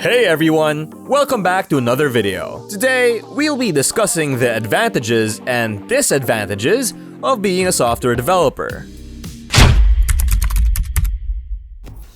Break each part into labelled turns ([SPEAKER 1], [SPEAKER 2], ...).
[SPEAKER 1] Hey everyone! Welcome back to another video. Today, we'll be discussing the advantages and disadvantages of being a software developer.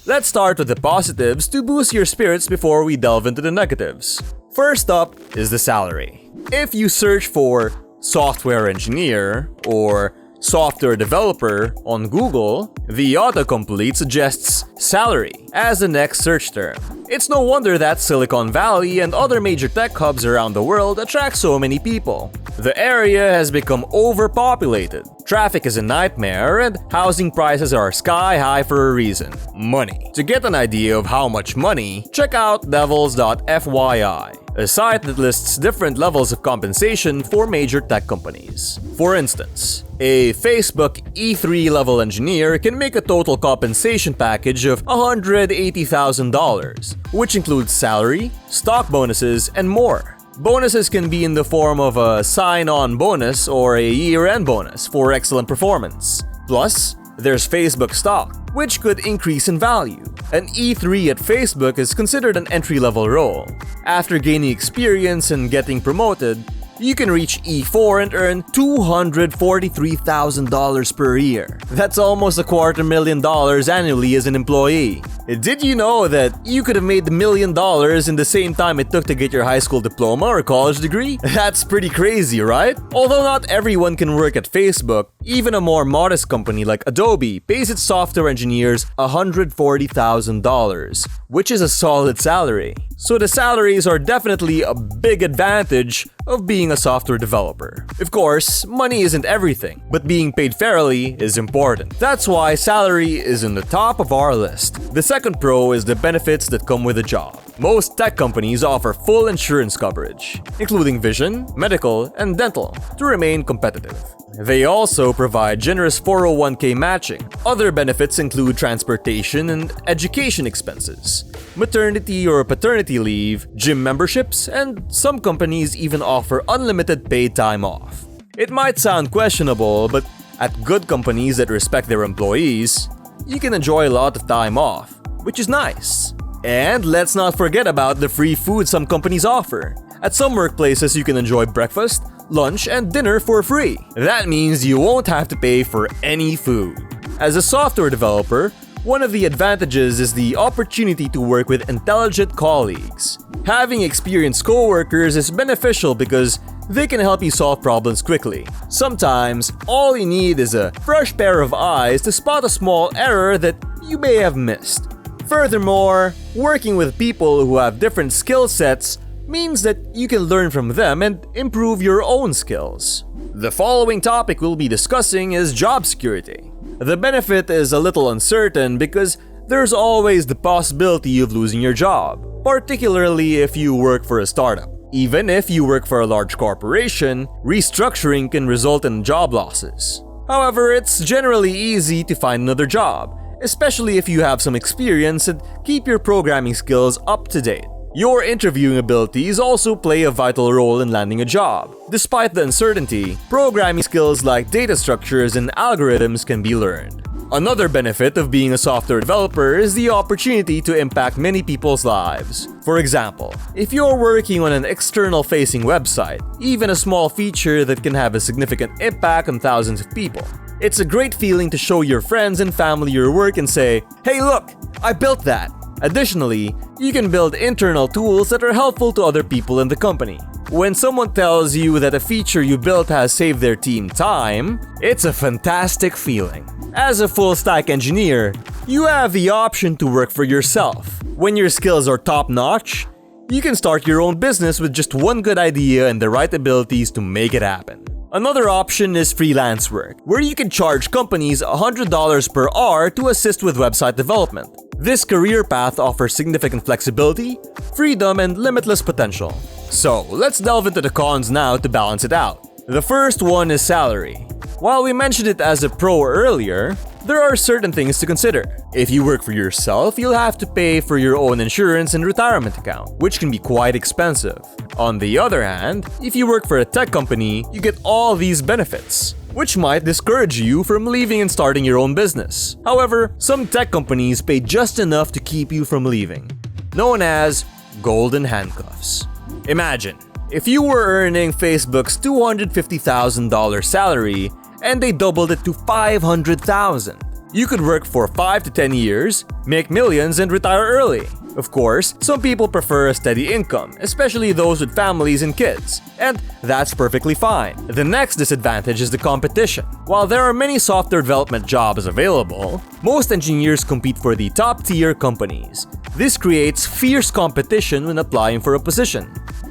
[SPEAKER 1] Let's start with the positives to boost your spirits before we delve into the negatives. First up is the salary. If you search for software engineer or software developer on Google, the autocomplete suggests salary as the next search term. It's no wonder that Silicon Valley and other major tech hubs around the world attract so many people. The area has become overpopulated, traffic is a nightmare, and housing prices are sky high for a reason: money. To get an idea of how much money, check out levels.fyi, a site that lists different levels of compensation for major tech companies. For instance, a Facebook E3 level engineer can make a total compensation package of $180,000, which includes salary, stock bonuses, and more. Bonuses can be in the form of a sign-on bonus or a year-end bonus for excellent performance. Plus, there's Facebook stock, which could increase in value. An E3 at Facebook is considered an entry-level role. After gaining experience and getting promoted, you can reach E4 and earn $243,000 per year. That's almost $250,000 annually as an employee. Did you know that you could have made $1 million in the same time it took to get your high school diploma or college degree? That's pretty crazy, right? Although not everyone can work at Facebook, even a more modest company like Adobe pays its software engineers $140,000, which is a solid salary. So the salaries are definitely a big advantage of being a software developer. Of course, money isn't everything, but being paid fairly is important. That's why salary is in the top of our list. The second pro is the benefits that come with a job. Most tech companies offer full insurance coverage, including vision, medical, and dental, to remain competitive. They also provide generous 401k matching. Other benefits include transportation and education expenses, maternity or paternity leave, gym memberships, and some companies even offer unlimited paid time off. It might sound questionable, but at good companies that respect their employees, you can enjoy a lot of time off, which is nice. And let's not forget about the free food some companies offer. At some workplaces, you can enjoy breakfast, lunch, and dinner for free. That means you won't have to pay for any food. As a software developer, one of the advantages is the opportunity to work with intelligent colleagues. Having experienced coworkers is beneficial because they can help you solve problems quickly. Sometimes, all you need is a fresh pair of eyes to spot a small error that you may have missed. Furthermore, working with people who have different skill sets means that you can learn from them and improve your own skills. The following topic we'll be discussing is job security. The benefit is a little uncertain because there's always the possibility of losing your job, particularly if you work for a startup. Even if you work for a large corporation, restructuring can result in job losses. However, it's generally easy to find another job, especially if you have some experience and keep your programming skills up to date. Your interviewing abilities also play a vital role in landing a job. Despite the uncertainty, programming skills like data structures and algorithms can be learned. Another benefit of being a software developer is the opportunity to impact many people's lives. For example, if you're working on an external-facing website, even a small feature that can have a significant impact on thousands of people, it's a great feeling to show your friends and family your work and say, "Hey look, I built that." Additionally, you can build internal tools that are helpful to other people in the company. When someone tells you that a feature you built has saved their team time, it's a fantastic feeling. As a full-stack engineer, you have the option to work for yourself. When your skills are top-notch, you can start your own business with just one good idea and the right abilities to make it happen. Another option is freelance work, where you can charge companies $100 per hour to assist with website development. This career path offers significant flexibility, freedom, and limitless potential. So, let's delve into the cons now to balance it out. The first one is salary. While we mentioned it as a pro earlier, there are certain things to consider. If you work for yourself, you'll have to pay for your own insurance and retirement account, which can be quite expensive. On the other hand, if you work for a tech company, you get all these benefits, which might discourage you from leaving and starting your own business. However, some tech companies pay just enough to keep you from leaving, known as golden handcuffs. Imagine, if you were earning Facebook's $250,000 salary and they doubled it to $500,000. You could work for 5 to 10 years, make millions, and retire early. Of course, some people prefer a steady income, especially those with families and kids, and that's perfectly fine. The next disadvantage is the competition. While there are many software development jobs available, most engineers compete for the top-tier companies. This creates fierce competition when applying for a position.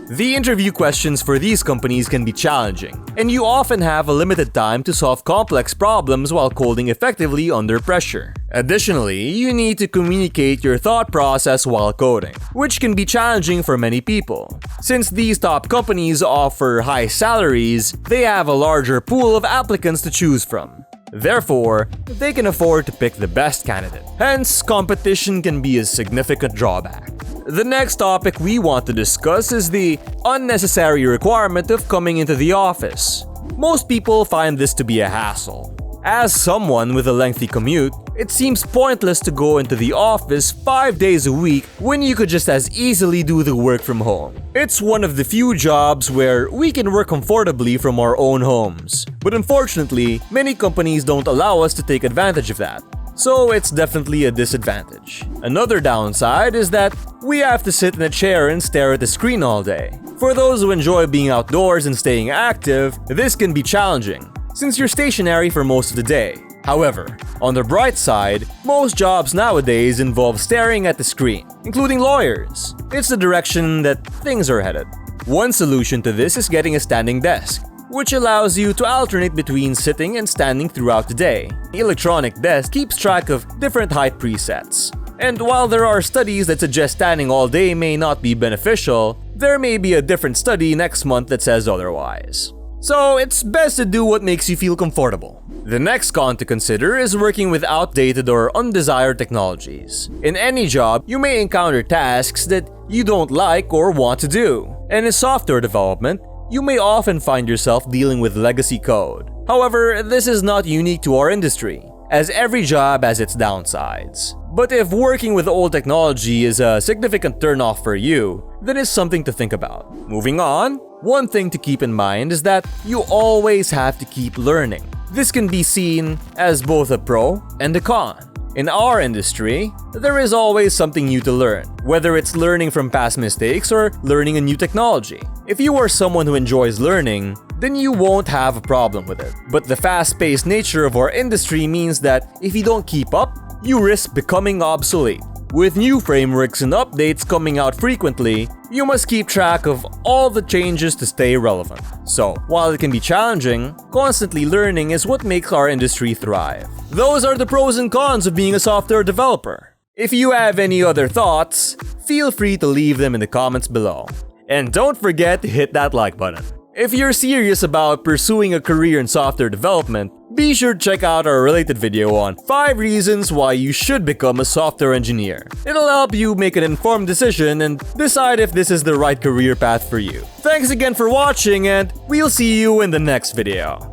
[SPEAKER 1] The interview questions for these companies can be challenging, and you often have a limited time to solve complex problems while coding effectively under pressure. Additionally, you need to communicate your thought process while coding, which can be challenging for many people. Since these top companies offer high salaries, they have a larger pool of applicants to choose from. Therefore, they can afford to pick the best candidate. Hence, competition can be a significant drawback. The next topic we want to discuss is the unnecessary requirement of coming into the office. Most people find this to be a hassle. As someone with a lengthy commute, it seems pointless to go into the office 5 days a week when you could just as easily do the work from home. It's one of the few jobs where we can work comfortably from our own homes. But unfortunately, many companies don't allow us to take advantage of that. So it's definitely a disadvantage. Another downside is that we have to sit in a chair and stare at the screen all day. For those who enjoy being outdoors and staying active, this can be challenging, since you're stationary for most of the day. However, on the bright side, most jobs nowadays involve staring at the screen, including lawyers. It's the direction that things are headed. One solution to this is getting a standing desk, which allows you to alternate between sitting and standing throughout the day. The electronic desk keeps track of different height presets. And while there are studies that suggest standing all day may not be beneficial, there may be a different study next month that says otherwise. So it's best to do what makes you feel comfortable. The next con to consider is working with outdated or undesired technologies. In any job, you may encounter tasks that you don't like or want to do. And in software development, you may often find yourself dealing with legacy code. However, this is not unique to our industry, as every job has its downsides. But if working with old technology is a significant turnoff for you, then it's something to think about. Moving on, one thing to keep in mind is that you always have to keep learning. This can be seen as both a pro and a con. In our industry, there is always something new to learn, whether it's learning from past mistakes or learning a new technology. If you are someone who enjoys learning, then you won't have a problem with it. But the fast-paced nature of our industry means that if you don't keep up, you risk becoming obsolete. With new frameworks and updates coming out frequently, you must keep track of all the changes to stay relevant. So, while it can be challenging, constantly learning is what makes our industry thrive. Those are the pros and cons of being a software developer. If you have any other thoughts, feel free to leave them in the comments below. And don't forget to hit that like button. If you're serious about pursuing a career in software development, be sure to check out our related video on 5 reasons why you should become a software engineer. It'll help you make an informed decision and decide if this is the right career path for you. Thanks again for watching, and we'll see you in the next video.